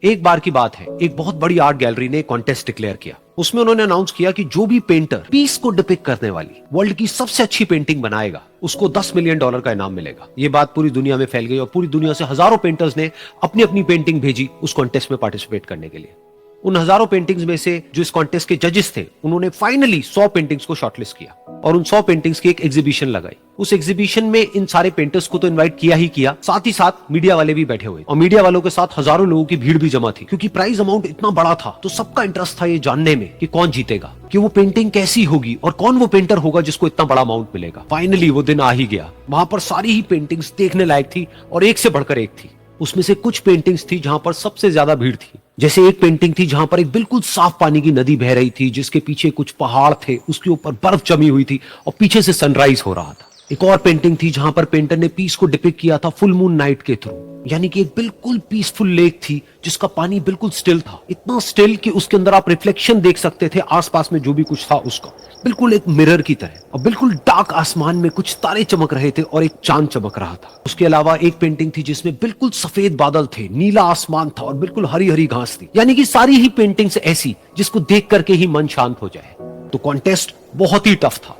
एक बार की बात है, एक बहुत बड़ी आर्ट गैलरी ने कॉन्टेस्ट डिक्लेयर किया। उसमें उन्होंने अनाउंस किया कि जो भी पेंटर पीस को डिपिक्ट करने वाली वर्ल्ड की सबसे अच्छी पेंटिंग बनाएगा उसको $10 मिलियन का इनाम मिलेगा। ये बात पूरी दुनिया में फैल गई और पूरी दुनिया से हजारों पेंटर्स ने अपनी अपनी पेंटिंग भेजी उस कॉन्टेस्ट में पार्टिसिपेट करने के लिए। उन हजारों पेंटिंग्स में से जो इस कॉन्टेस्ट के जजेस थे उन्होंने फाइनली 100 पेंटिंग्स को शॉर्टलिस्ट किया और उन 100 पेंटिंग्स की एक एग्जीबिशन लगाई। उस एग्जीबिशन में इन सारे पेंटर्स को तो इनवाइट किया ही किया, साथ ही साथ मीडिया वाले भी बैठे हुए और मीडिया वालों के साथ हजारों लोगों की भीड़ भी जमा थी, क्योंकि प्राइज अमाउंट इतना बड़ा था तो सबका इंटरेस्ट था ये जानने में कि कौन जीतेगा, कि वो पेंटिंग कैसी होगी और कौन वो पेंटर होगा जिसको इतना बड़ा अमाउंट मिलेगा। फाइनली वो दिन आ ही गया। वहां पर सारी ही पेंटिंग्स देखने लायक थी और एक से बढ़कर एक थी। उसमें से कुछ पेंटिंग्स थी जहां पर सबसे ज्यादा भीड़ थी। जैसे एक पेंटिंग थी जहां पर एक बिल्कुल साफ पानी की नदी बह रही थी, जिसके पीछे कुछ पहाड़ थे, उसके ऊपर बर्फ जमी हुई थी और पीछे से सनराइज हो रहा था। एक और पेंटिंग थी जहां पर पेंटर ने पीस को डिपिक्ट किया था फुल मून नाइट के थ्रू, यानी कि एक बिल्कुल पीसफुल लेक थी जिसका पानी बिल्कुल स्टिल था, इतना स्टिल कि उसके अंदर आप रिफ्लेक्शन देख सकते थे आसपास में जो भी कुछ था उसका, बिल्कुल एक मिरर की तरह। और बिल्कुल डार्क आसमान में कुछ तारे चमक रहे थे और एक चांद चमक रहा था। उसके अलावा एक पेंटिंग थी जिसमें बिल्कुल सफेद बादल थे, नीला आसमान था और बिल्कुल हरी हरी घास थी, यानी कि सारी ही पेंटिंग्स ऐसी जिसको देख करके ही मन शांत हो जाए। तो कॉन्टेस्ट बहुत ही टफ था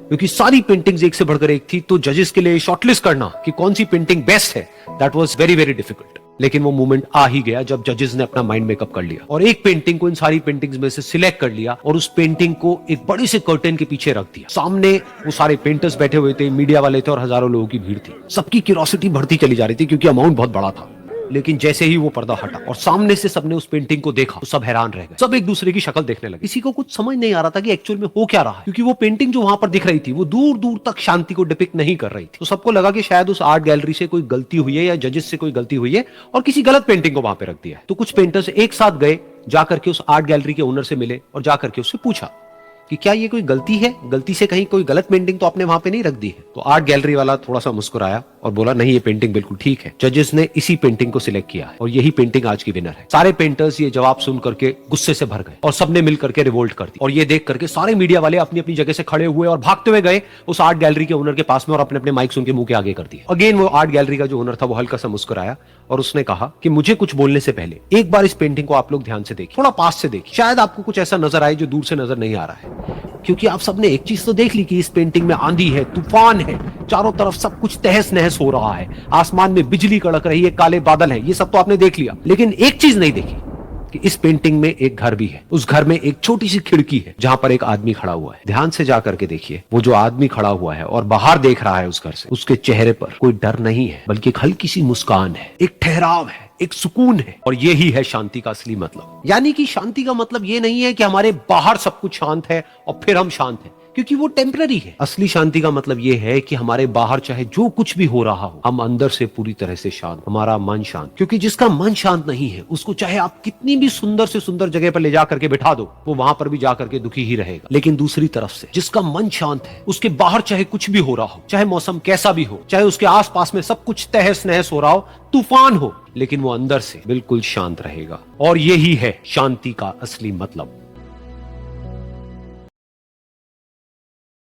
क्योंकि सारी पेंटिंग्स एक से बढ़कर एक थी, तो जजेस के लिए शॉर्टलिस्ट करना कि कौन सी पेंटिंग बेस्ट है, that was very very difficult. लेकिन वो मोमेंट आ ही गया जब जजेस ने अपना माइंड मेकअप कर लिया और एक पेंटिंग को इन सारी पेंटिंग्स में से सिलेक्ट कर लिया और उस पेंटिंग को एक बड़े से कर्टेन के पीछे रख दिया। सामने वो सारे पेंटर्स बैठे हुए थे, मीडिया वाले थे और हजारों लोगों की भीड़ थी। सबकी क्यूरियोसिटी बढ़ती चली जा रही थी क्योंकि अमाउंट बहुत बड़ा था। लेकिन जैसे ही वो पर्दा हटा और सामने से सबने उस पेंटिंग को देखा तो सब हैरान रह गए। सब एक दूसरे की शक्ल देखने लगे। किसी को कुछ समझ नहीं आ रहा था कि एक्चुअल में हो क्या रहा है, क्योंकि वो पेंटिंग जो वहां पर दिख रही थी वो दूर दूर तक शांति को डिपिक्ट नहीं कर रही थी। तो सबको लगा कि शायद उस आर्ट गैलरी से कोई गलती हुई है या जजेस से कोई गलती हुई है और किसी गलत पेंटिंग को वहां पे रख दिया है। तो कुछ पेंटर्स एक साथ गए, जाकर के उस आर्ट गैलरी के ओनर से मिले और जाकर के उससे पूछा कि क्या ये कोई गलती है, गलती से कहीं कोई गलत पेंटिंग तो आपने वहां पे नहीं रख दी है। तो आर्ट गैलरी वाला थोड़ा सा मुस्कुराया और बोला नहीं, ये पेंटिंग बिल्कुल ठीक है। जजेस ने इसी पेंटिंग को सिलेक्ट किया है और यही पेंटिंग आज की विनर है। सारे पेंटर्स ये जवाब सुन करके गुस्से से भर गए और सबने मिल करके रिवोल्ट कर दी। और ये देख करके सारे मीडिया वाले अपनी अपनी जगह से खड़े हुए और भागते हुए गए उस आर्ट गैलरी के ओनर के पास में और अपने अपने माइक्स उनके मुंह के आगे कर दिए। अगेन वो आर्ट गैलरी का जो ओनर था वो हल्का सा मुस्कुराया और उसने कहा कि मुझे कुछ बोलने से पहले एक बार इस पेंटिंग को आप लोग ध्यान से देखिए, थोड़ा पास से देखिए, शायद आपको कुछ ऐसा नजर आए जो दूर से नजर नहीं आ रहा है। क्योंकि आप सबने एक चीज तो देख ली कि इस पेंटिंग में आंधी है, तूफान है, चारों तरफ सब कुछ तहस नहस हो रहा है, आसमान में बिजली कड़क रही है, काले बादल है, ये सब तो आपने देख लिया। लेकिन एक चीज नहीं देखी कि इस पेंटिंग में एक घर भी है। उस घर में एक छोटी सी खिड़की है जहां पर एक आदमी खड़ा हुआ है। ध्यान से जाकर के देखिए, वो जो आदमी खड़ा हुआ है और बाहर देख रहा है उस घर से, उसके चेहरे पर कोई डर नहीं है बल्कि एक हल्की सी मुस्कान है, एक ठहराव है, एक सुकून है। और यही है शांति का असली मतलब। यानी कि शांति का मतलब ये नहीं है कि हमारे बाहर सब कुछ शांत है और फिर हम शांत हैं, क्योंकि वो टेम्पररी है। असली शांति का मतलब ये है कि हमारे बाहर चाहे जो कुछ भी हो रहा हो, हम अंदर से पूरी तरह से शांत, हमारा मन शांत। क्योंकि जिसका मन शांत नहीं है उसको चाहे आप कितनी भी सुंदर से सुंदर जगह पर ले जाकर के बिठा दो, वो वहां पर भी जाकर के दुखी ही रहेगा। लेकिन दूसरी तरफ से जिसका मन शांत है, उसके बाहर चाहे कुछ भी हो रहा हो, चाहे मौसम कैसा भी हो, चाहे उसके आसपास में सब कुछ तहस नहस हो रहा हो, तूफान हो, लेकिन वो अंदर से बिल्कुल शांत रहेगा। और यही है शांति का असली मतलब।